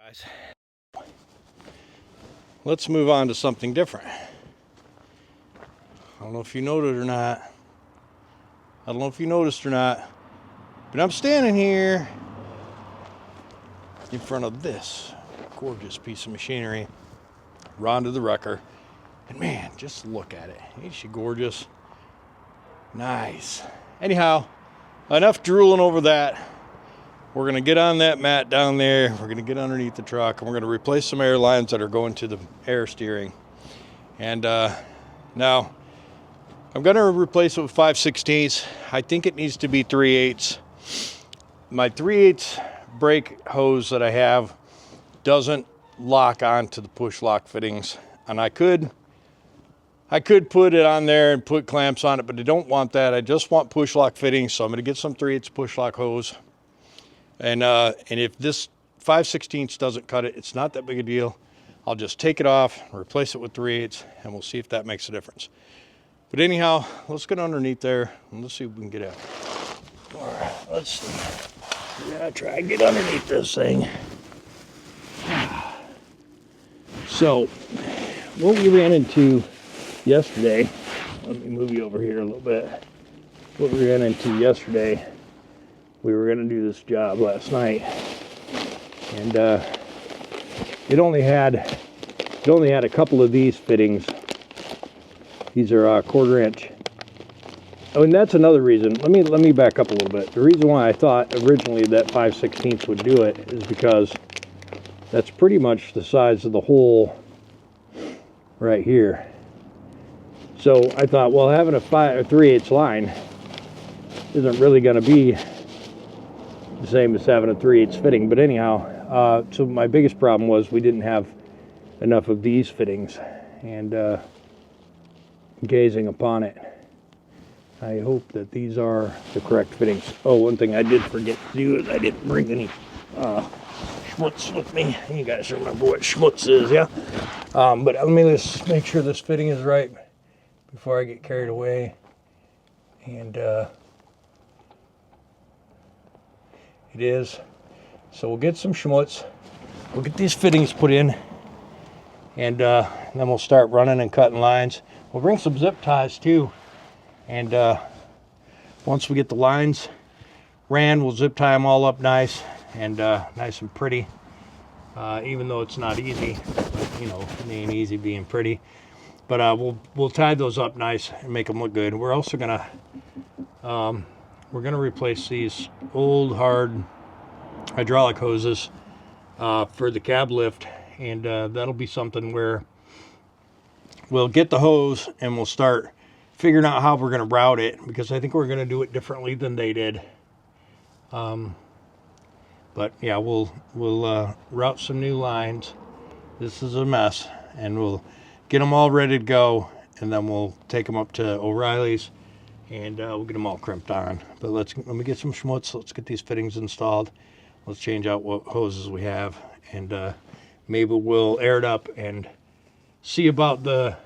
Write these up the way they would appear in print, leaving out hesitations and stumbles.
guys. Let's move on to something different. I don't know if you noticed or not. But I'm standing here in front of this gorgeous piece of machinery, Ronda the Wrecker. And man, just look at it. Ain't she gorgeous? Nice. Anyhow, enough drooling over that. We're going to get on that mat down there. We're going to get underneath the truck, and we're going to replace some air lines that are going to the air steering. And now, I'm going to replace it with 5/16. I think it needs to be 3/8. My 3/8 brake hose that I have doesn't lock onto the push lock fittings. And I could put it on there and put clamps on it, but I don't want that. I just want push lock fittings, so I'm going to get some 3/8 push lock hose. And if this 5/16 doesn't cut it, it's not that big a deal. I'll just take it off, replace it with 3/8, and we'll see if that makes a difference. But anyhow, let's get underneath there, and let's see if we can get out. All right, let's see. We're gonna try and get underneath this thing. So, what we ran into yesterday, let me move you over here a little bit. What we ran into yesterday, we were going to do this job last night, and it only had a couple of these fittings. These are 1/4 inch. Oh, and that's another reason. Let me back up a little bit. The reason why I thought originally that 5/16 would do it is because that's pretty much the size of the hole right here. So I thought, well, having a 3/8 line isn't really going to be the same as having a 3/8 fitting. But anyhow, so my biggest problem was we didn't have enough of these fittings. And gazing upon it, I hope that these are the correct fittings. Oh, one thing I did forget to do is I didn't bring any schmutz with me. You guys remember what schmutz is, yeah? But let me just make sure this fitting is right before I get carried away. And it is. So we'll get some schmutz. We'll get these fittings put in, and then we'll start running and cutting lines. We'll bring some zip ties too. And once we get the lines ran, we'll zip tie them all up nice and nice and pretty. Even though it's not easy, but, you know, it ain't easy being pretty. But we'll tie those up nice and make them look good. We're also gonna replace these old hard hydraulic hoses for the cab lift, and that'll be something where we'll get the hose and we'll start figuring out how we're going to route it, because I think we're going to do it differently than they did. But yeah, we'll route some new lines. This is a mess, and we'll get them all ready to go, and then we'll take them up to O'Reilly's, and we'll get them all crimped on. But let me get some schmutz. Let's get these fittings installed. Let's change out what hoses we have, and maybe we'll air it up and see about the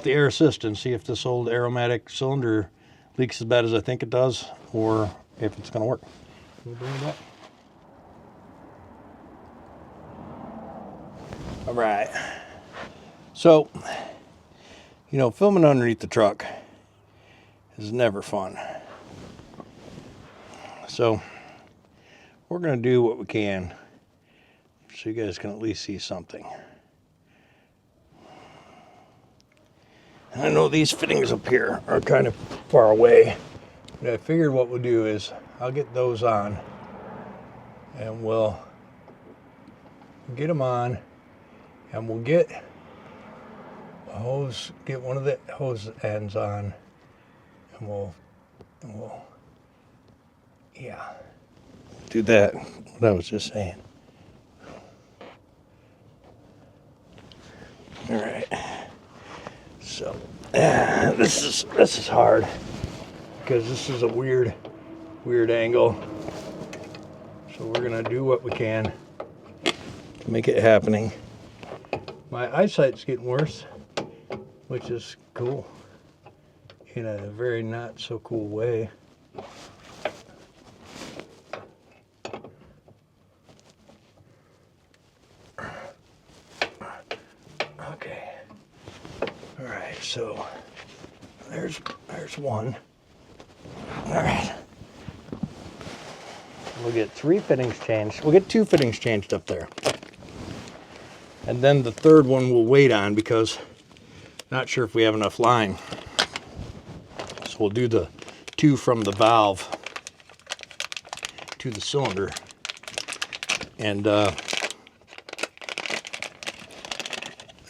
air assist, and see if this old aromatic cylinder leaks as bad as I think it does, or if it's going to work. We'll bring it back. All right. So, you know, filming underneath the truck is never fun. So, we're going to do what we can so you guys can at least see something. I know these fittings up here are kind of far away, but I figured what we'll do is I'll get those on, and we'll get them on, and we'll get a hose, get one of the hose ends on, and we'll yeah, do that, what I was just saying. All right. So this is hard, because this is a weird angle. So we're gonna do what we can to make it happening. My eyesight's getting worse, which is cool in a very not so cool way. So there's one. All right. We'll get 3 fittings changed. We'll get 2 fittings changed up there. And then the third one we'll wait on because not sure if we have enough line. So we'll do the 2 from the valve to the cylinder. And we're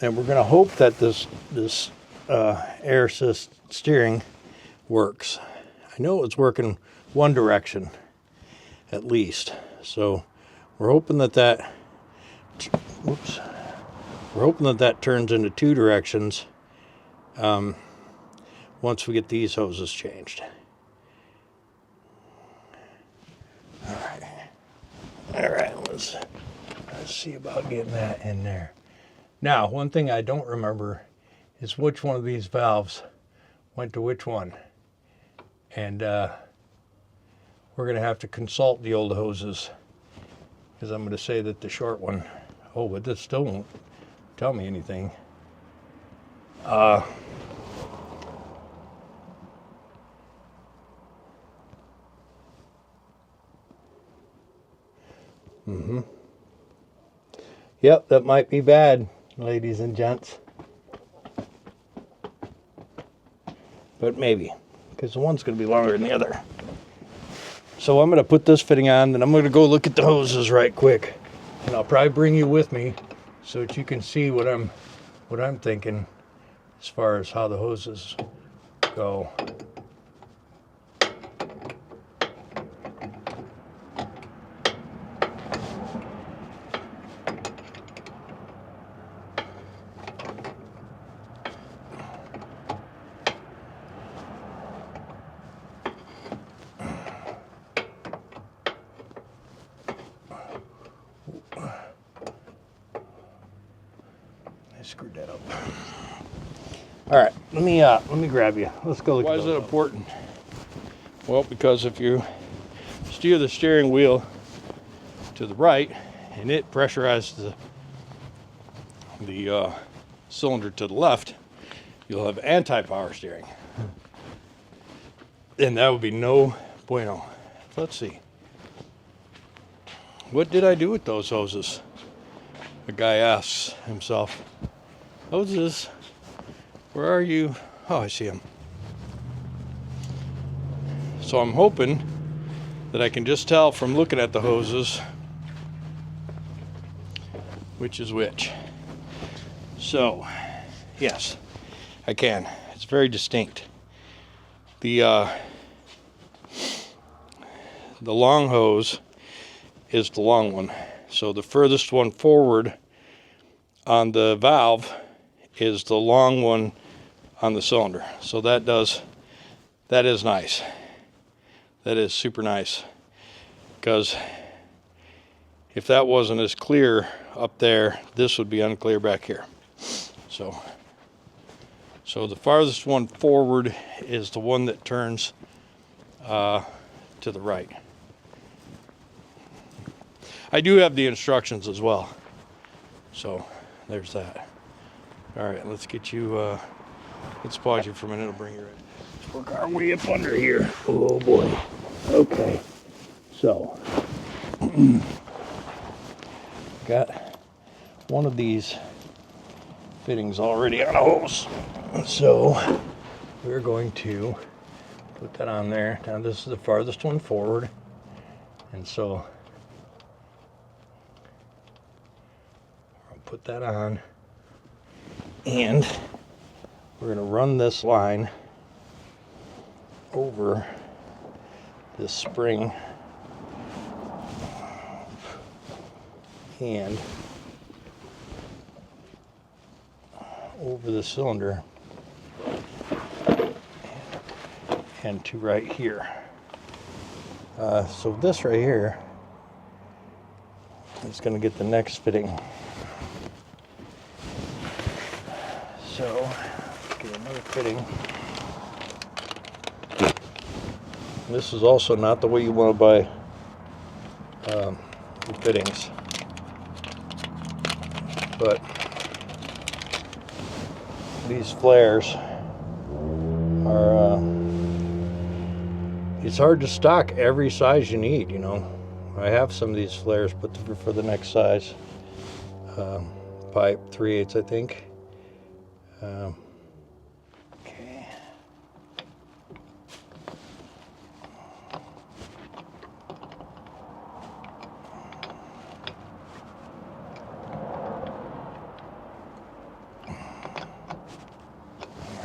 going to hope that this air assist steering works. I know it's working one direction at least. So we're hoping that turns into 2 directions once we get these hoses changed. All right, let's see about getting that in there. Now, one thing I don't remember is which one of these valves went to which one. And we're going to have to consult the old hoses because I'm going to say that the short one, oh, but this still won't tell me anything. Yep, that might be bad, ladies and gents. But maybe, because the one's going to be longer than the other. So I'm going to put this fitting on, then I'm going to go look at the hoses right quick. And I'll probably bring you with me so that you can see what I'm thinking as far as how the hoses go. Screwed that up. All right, let me grab you. Let's go look. Why is that important? Well, because if you steer the steering wheel to the right and it pressurizes the cylinder to the left, you'll have anti-power steering, and that would be no bueno. Let's see. What did I do with those hoses? The guy asks himself. Hoses, where are you? Oh, I see them. So I'm hoping that I can just tell from looking at the hoses which is which. So, yes, I can. It's very distinct. The long hose is the long one. So the furthest one forward on the valve is the long one on the cylinder. So that is nice. That is super nice. Because if that wasn't as clear up there, this would be unclear back here. So the farthest one forward is the one that turns to the right. I do have the instructions as well. So there's that. All right, let's get you, let's pause you for a minute. I'll bring you right. Let's work our way up under here. Oh boy. Okay. So, got one of these fittings already on a hose. So we're going to put that on there. Now this is the farthest one forward. And so I'll put that on. And we're going to run this line over this spring and over the cylinder and to right here. So this right here is going to get the next fitting. So, get another fitting. This is also not the way you want to buy the fittings, but these flares are it's hard to stock every size you need, you know. I have some of these flares put for the next size. Pipe 3/8, I think. Okay.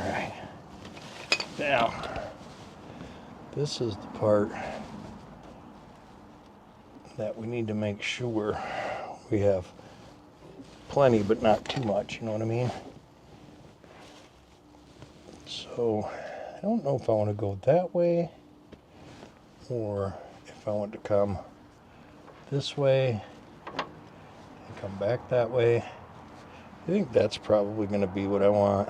All right. Now, this is the part that we need to make sure we have plenty, but not too much, you know what I mean? So, I don't know if I want to go that way or if I want to come this way and come back that way. I think that's probably going to be what I want.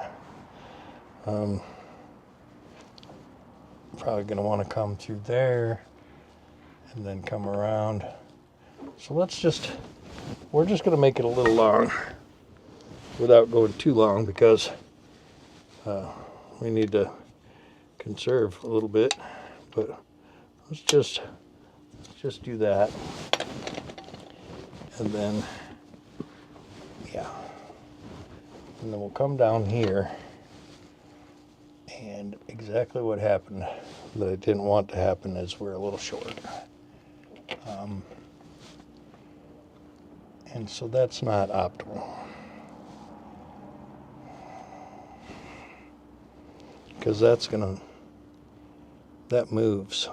Probably going to want to come through there and then come around. So we're just going to make it a little long without going too long, because we need to conserve a little bit. But let's just do that, and then and then we'll come down here. And exactly what happened that I didn't want to happen is we're a little short. And so that's not optimal. Because that moves.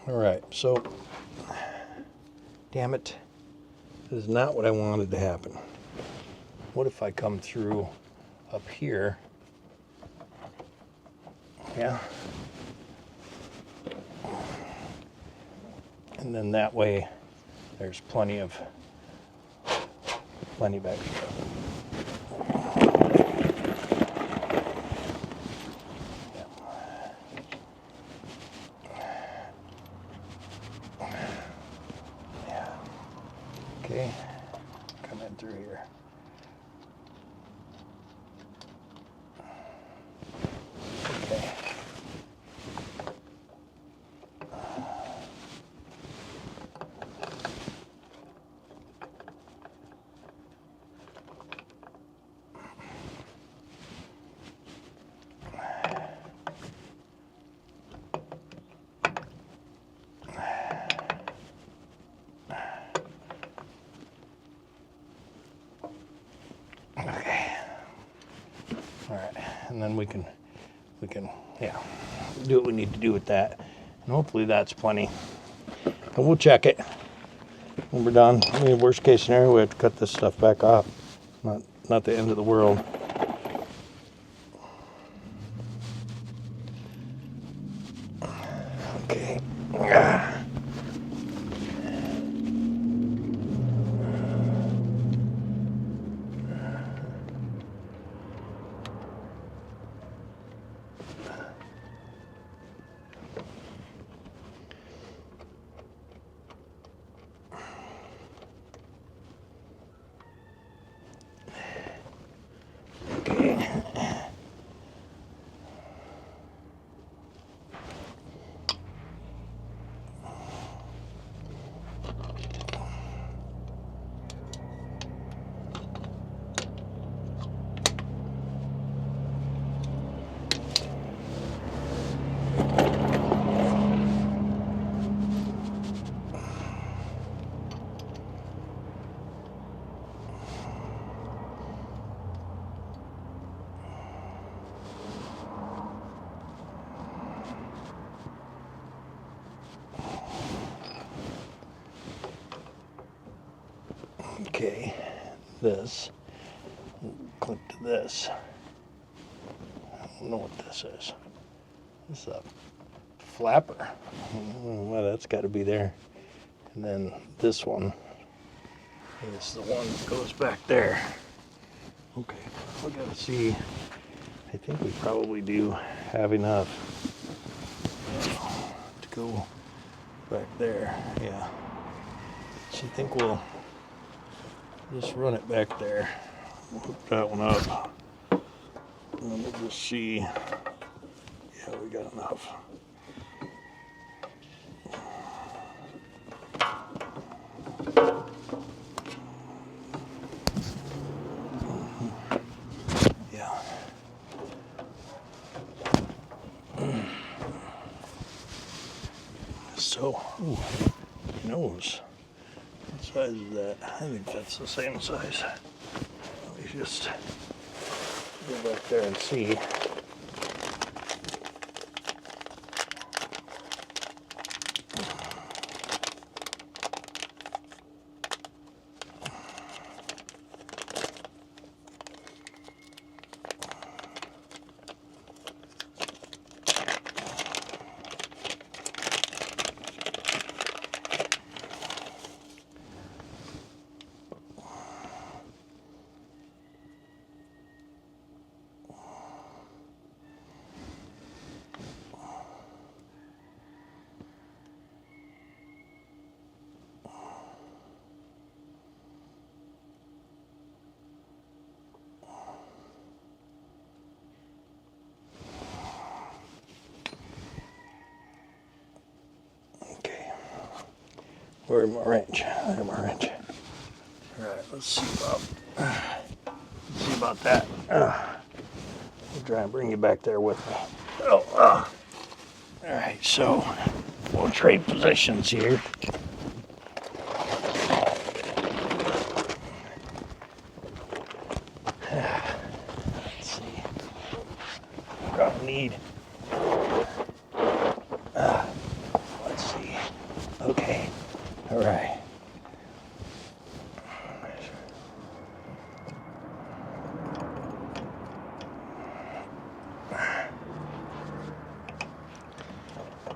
All right, so, damn it, this is not what I wanted to happen. What if I come through up here? Yeah. And then that way there's plenty back here. Yeah. Okay. Come in through here. Okay. All right, and then we can do what we need to do with that, and hopefully that's plenty. And we'll check it when we're done. I mean, worst case scenario, we have to cut this stuff back off. Not the end of the world. Okay. Okay, this, click to this. I don't know what this is. This is a flapper. Well, that's got to be there. And then this one is the one that goes back there. Okay, we got to see. I think we probably do have enough to go back there. Yeah. So I think we'll just run it back there. We'll hook that one up. And we'll just see. Yeah, we got enough. Yeah. So, ooh, nose. What size is that? I think that's the same size. Let me just go back there and see. Where's my wrench? There's my wrench. All right, let's see about that. I'll try and bring you back there with me. Oh, all right, so we'll trade positions here. Let's see. Probably need. Let's see. Okay. All right.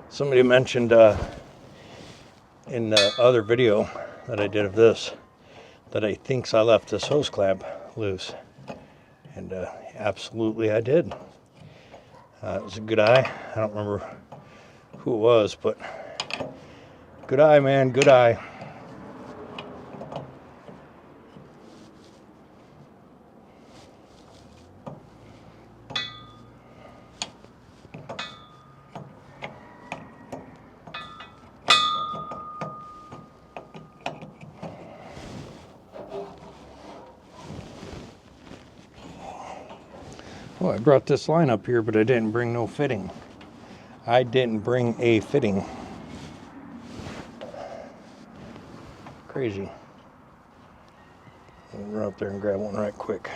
Somebody mentioned in the other video that I did of this that I thinks I left this hose clamp loose, and absolutely I did. It was a good eye. I don't remember who it was, but good eye, man, good eye. Oh, I brought this line up here, but I didn't bring no fitting. I didn't bring a fitting. Crazy. I'll run up there and grab one right quick.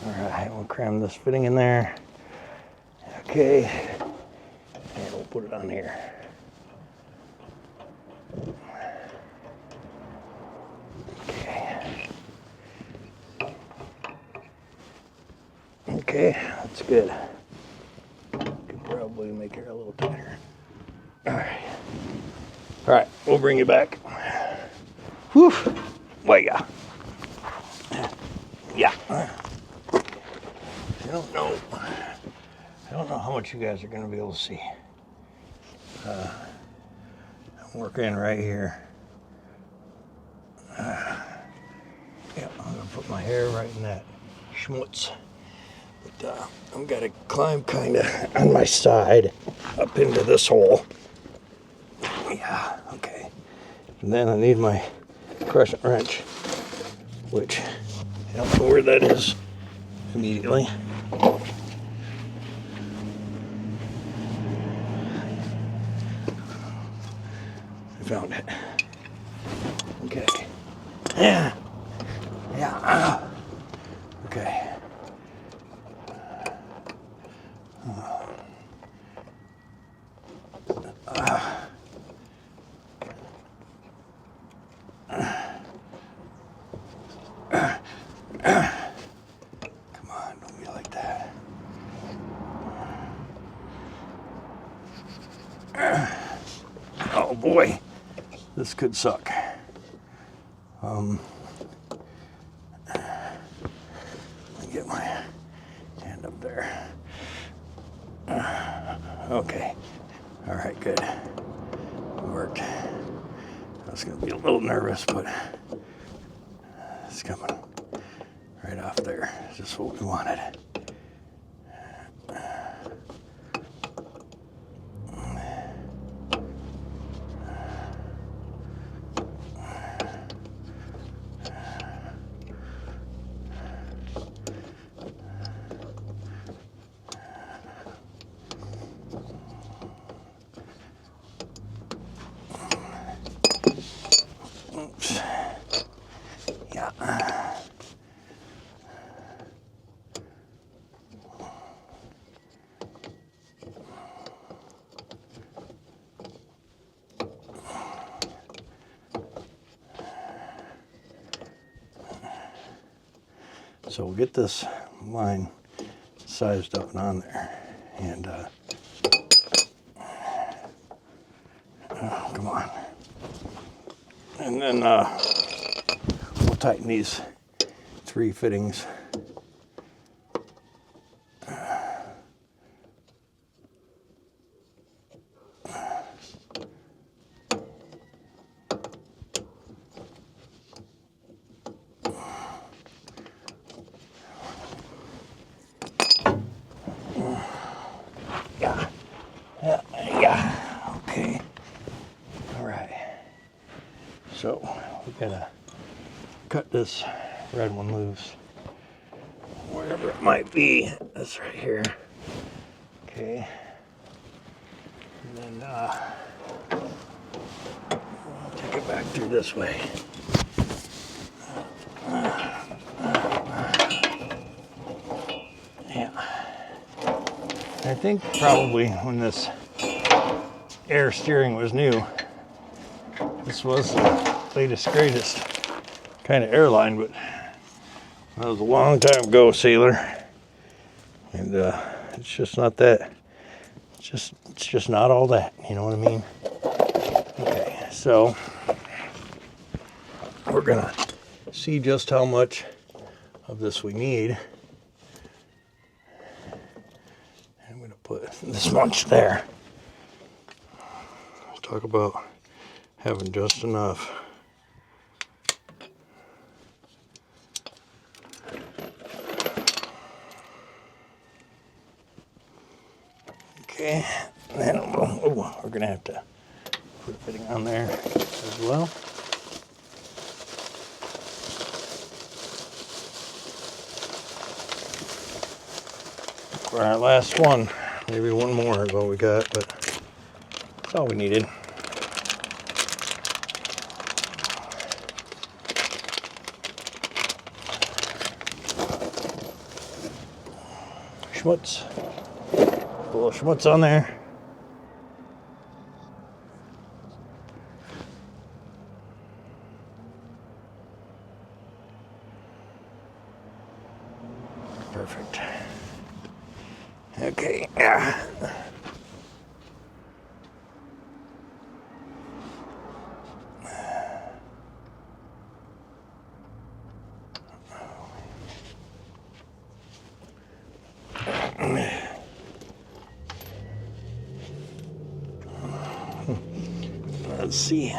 Alright, we'll cram this fitting in there. Okay, and we'll put it on here. Okay, that's good. Could probably make her a little tighter. Alright, we'll bring you back. Whew. Well, yeah. I don't know how much you guys are going to be able to see. I'm working right here. Yeah, I'm going to put my hair right in that schmutz. But I'm going to climb kind of on my side up into this hole. Yeah, okay. And then I need my crescent wrench, which I don't know where that is immediately. I found it. Okay. Yeah. Okay. Come on, don't be like that. Oh boy. this could suck. Get my hand up there. Okay. All right, good. It worked. I was going to be a little nervous, but it's coming right off there. Just what we wanted. Oops. Yeah. So we'll get this line sized up and on there, and oh, come on. And then we'll tighten these 3 fittings. Yeah. Okay. All right. So we gotta cut this red one loose, wherever it might be. That's right here. Okay. And then we'll take it back through this way. Yeah. I think probably when this air steering was new, this was the latest, greatest kind of airline, but that was a long time ago, sailor. And it's just not that. It's just not all that. You know what I mean? Okay, so we're gonna see just how much of this we need. I'm gonna put this much there. Let's talk about having just enough. Okay, and then we're gonna have to put a fitting on there as well. For our last one, maybe one more is all we got, but that's all we needed. Schmutz. A little schmutz on there. Perfect. Okay. Yeah. Let's see.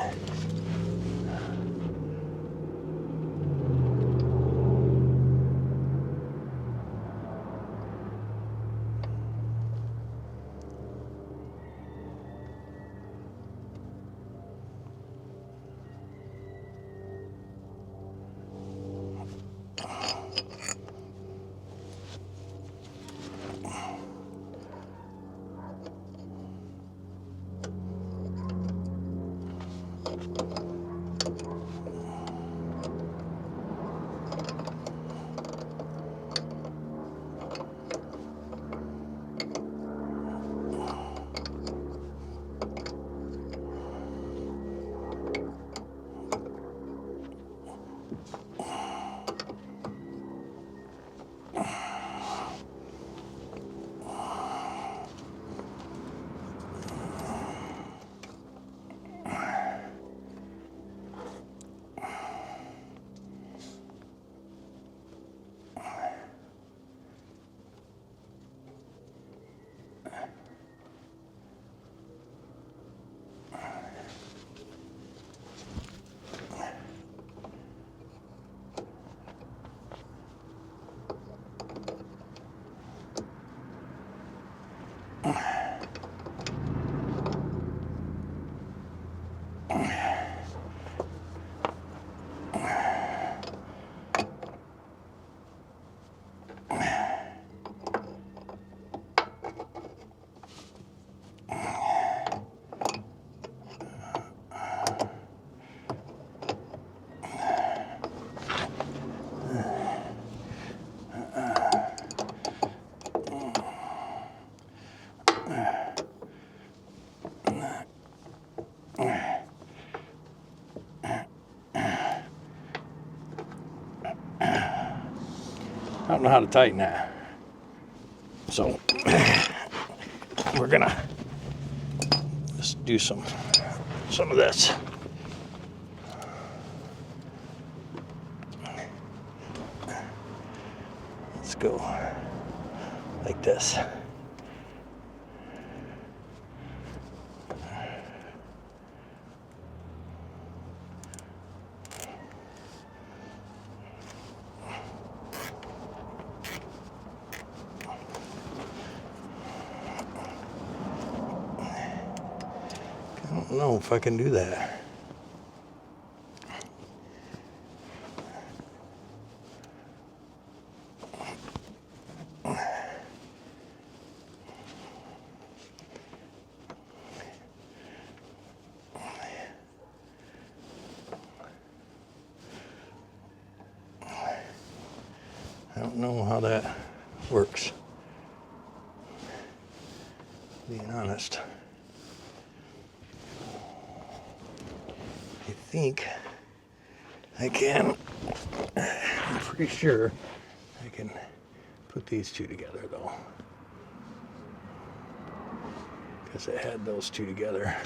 don't know how to tighten that. So we're gonna just do some of this. Let's go like this. I don't know if I can do that. I don't know how that works, being honest. I think I can, I'm pretty sure I can put these two together though, because I had those two together.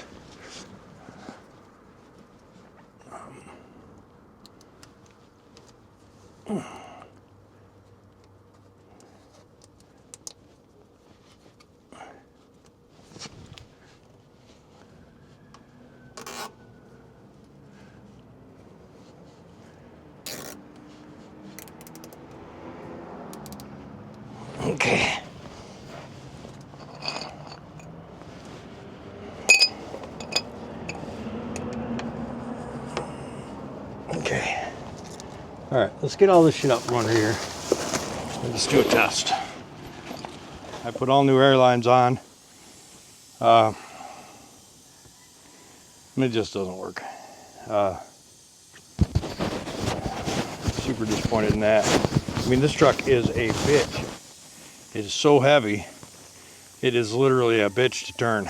Okay. Okay. All right, let's get all this shit up from under here. Let's do a test. I put all new airlines on. It just doesn't work. Super disappointed in that. I mean, this truck is a bitch. It is so heavy. It is literally a bitch to turn.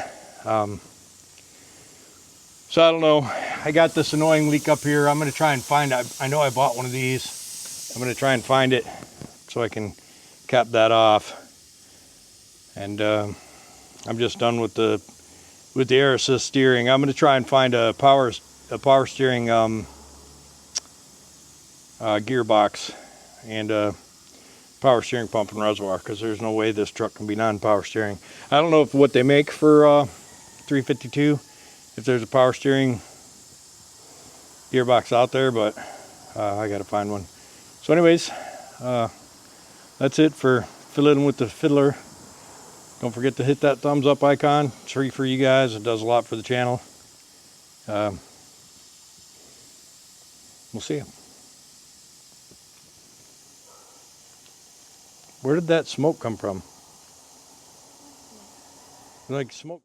So I don't know. I got this annoying leak up here. I'm going to try and find it. I know I bought one of these. I'm going to try and find it so I can cap that off. And I'm just done with the air assist steering. I'm going to try and find a power steering gearbox and power steering pump and reservoir, because there's no way this truck can be non-power steering. I don't know if what they make for 352, if there's a power steering gearbox out there, but I gotta find one. So anyways, that's it for fiddling with the fiddler. Don't forget to hit that thumbs up icon. It's free for you guys. It does a lot for the channel. We'll see you. Where did that smoke come from? Like smoke.